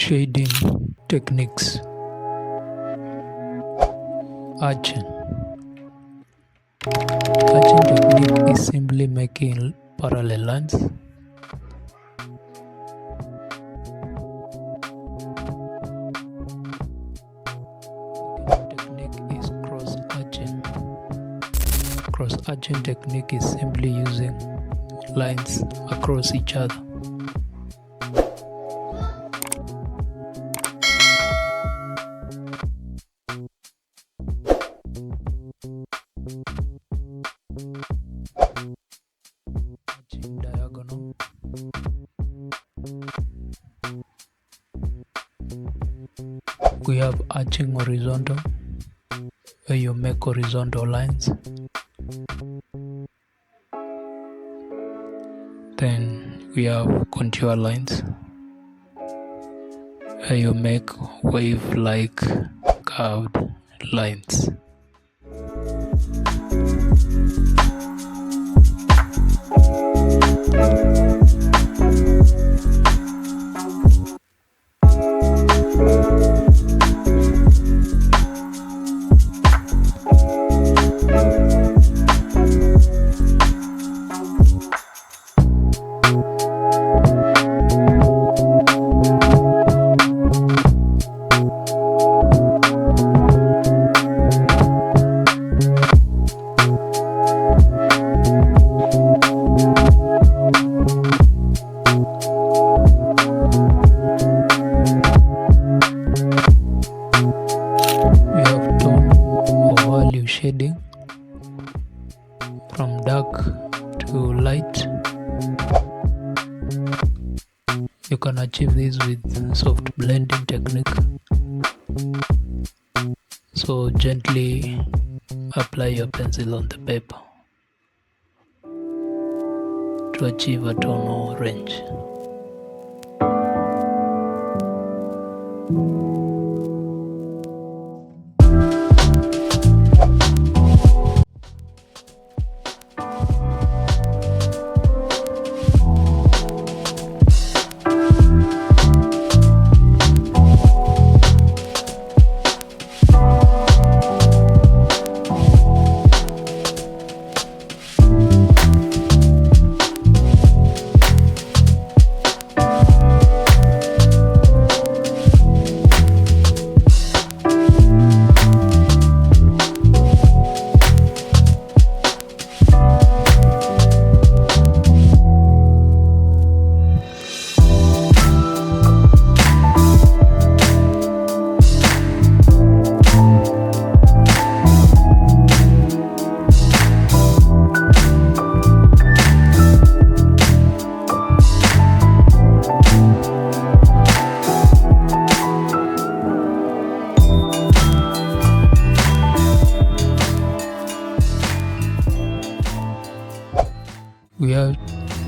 Shading techniques. Arching. Arching technique is simply making parallel lines. Technique is cross-arching. Cross-arching technique is simply using lines across each other. Arching diagonal. We have arching horizontal, where you make horizontal lines. Then we have contour lines, where you make wave-like curved lines. Shading from dark to light. You can achieve this with soft blending technique. So gently apply your pencil on the paper to achieve a tonal range.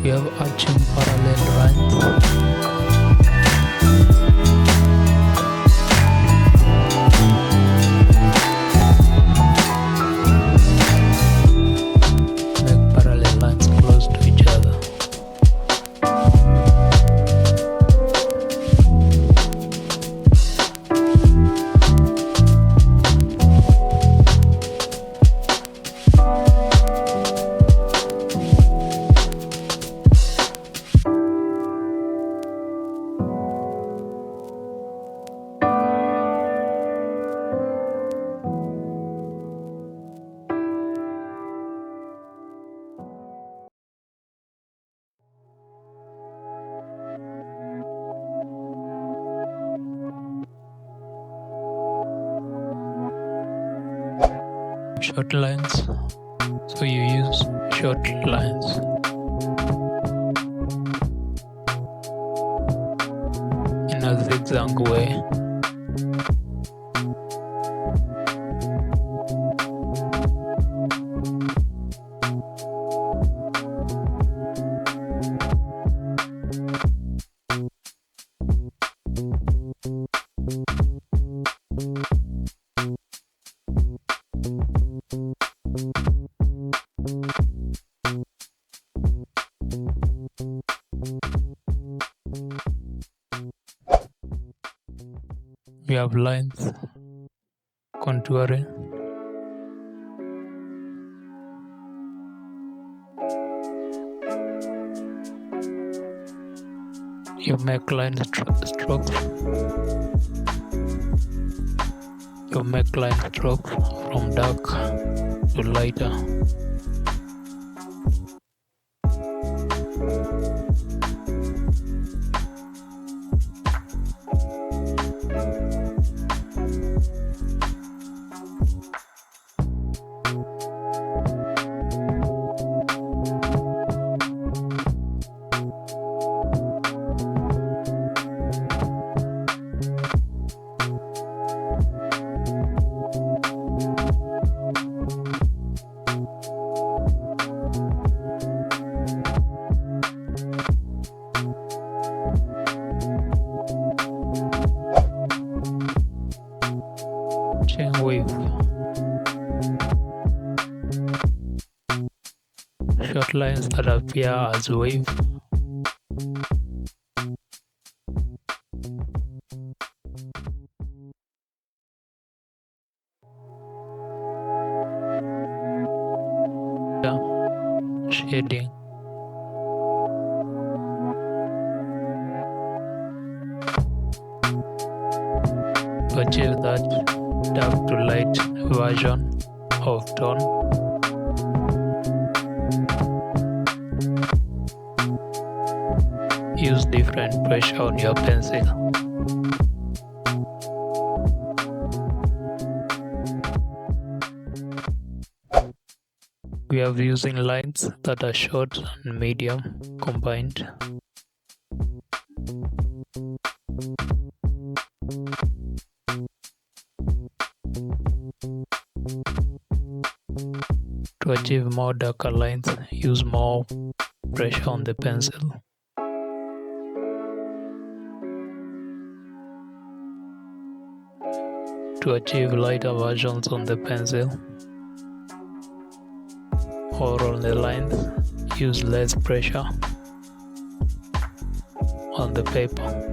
We have arching parallel lines. Make parallel lines close to each other. Short lines, so you use short lines. In a zigzag way. We have lines, contouring, you make line strokes. You make line strokes from dark to lighter. Chain wave. Short lines that appear as wave. Shading. To achieve that dark to light version of tone, use different pressure on your pencil. We are using lines that are short and medium combined. To achieve more darker lines, use more pressure on the pencil. To achieve lighter versions on the pencil or on the lines, use less pressure on the paper.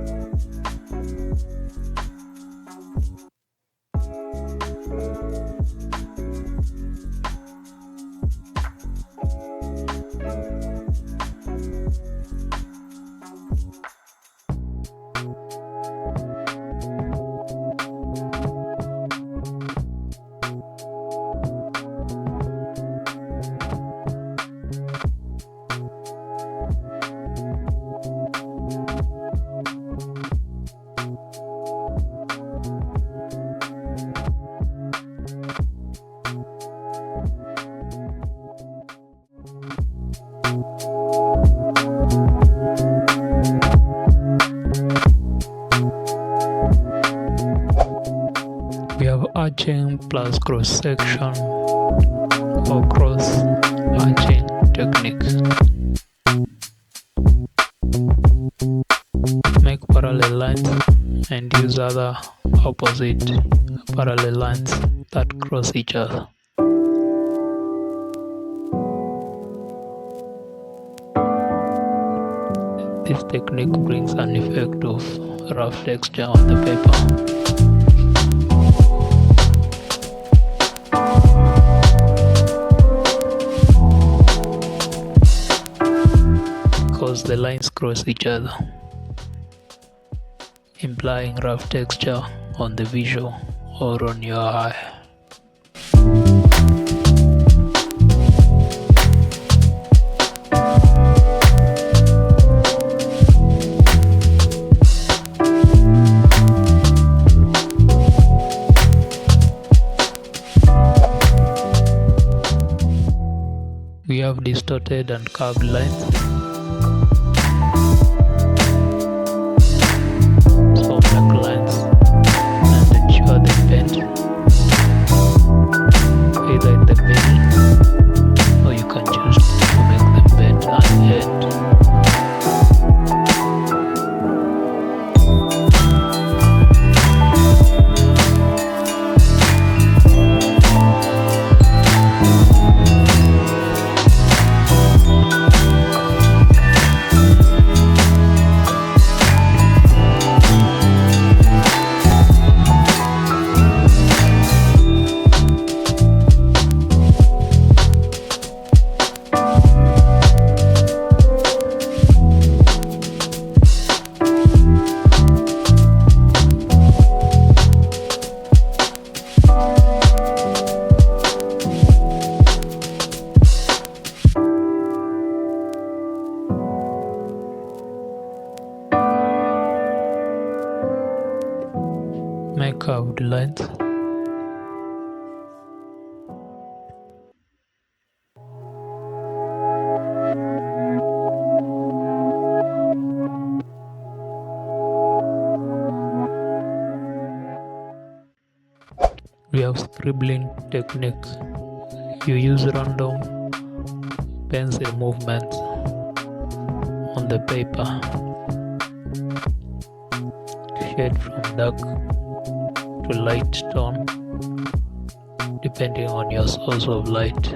We have arching plus cross section or cross arching techniques. Make parallel lines and use other opposite parallel lines that cross each other. This technique brings an effect of rough texture on the paper. Because the lines cross each other, implying rough texture on the visual or on your eye. We have distorted and curved lines. So make lines and ensure they bend either in the middle, or you can choose to make them bend at the end. Make curved lines. We have scribbling techniques. You use random pencil movements on the paper to shade from dark to light tone depending on your source of light.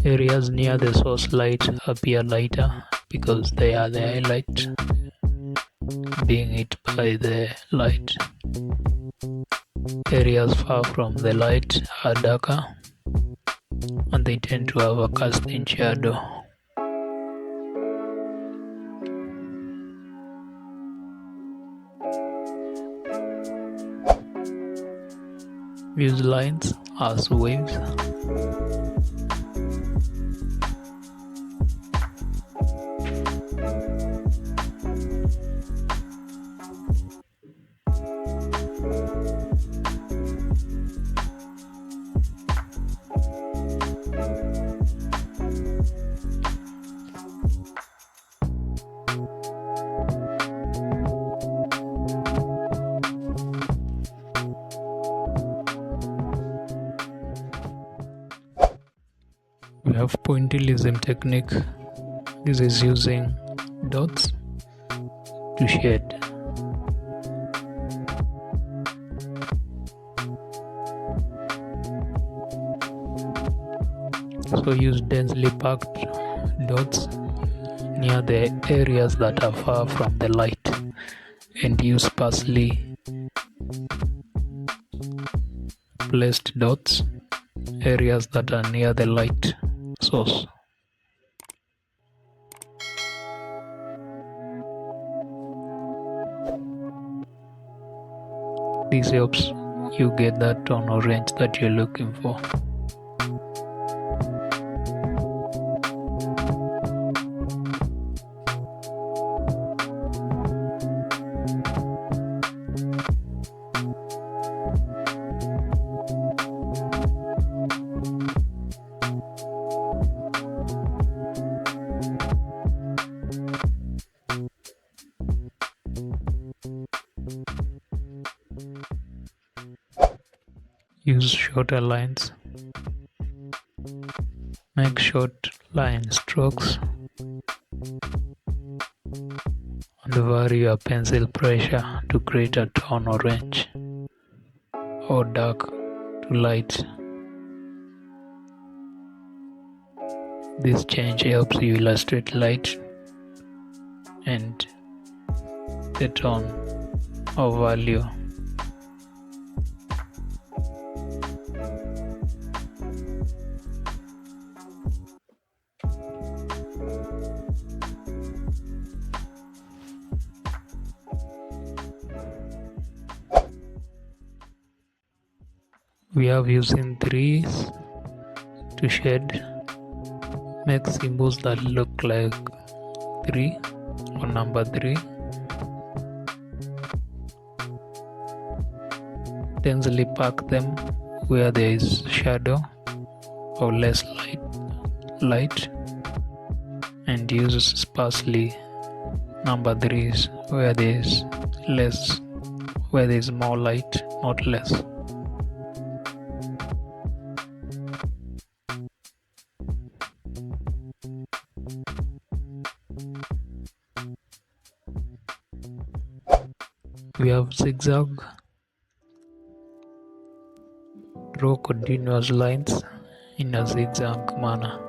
Areas near the source light appear lighter because they are the highlight being hit by the light. Areas far from the light are darker and they tend to have a casting shadow. Use lines as waves. We have Pointilism technique. This is using dots to shade. So use densely packed dots near the areas that are far from the light and use sparsely placed dots areas that are near the light source. This helps you get that tone or range that you're looking for. Use shorter lines. Make short line strokes and vary your pencil pressure to create a tone or range, or dark to light. This change helps you illustrate light and the tone or value. We have using threes to shade. Make symbols that look like 3 or number 3. Densely pack them where there is shadow or less light, and use sparsely number 3s where there is more light, not less. We have zigzag. Draw continuous lines in a zigzag manner.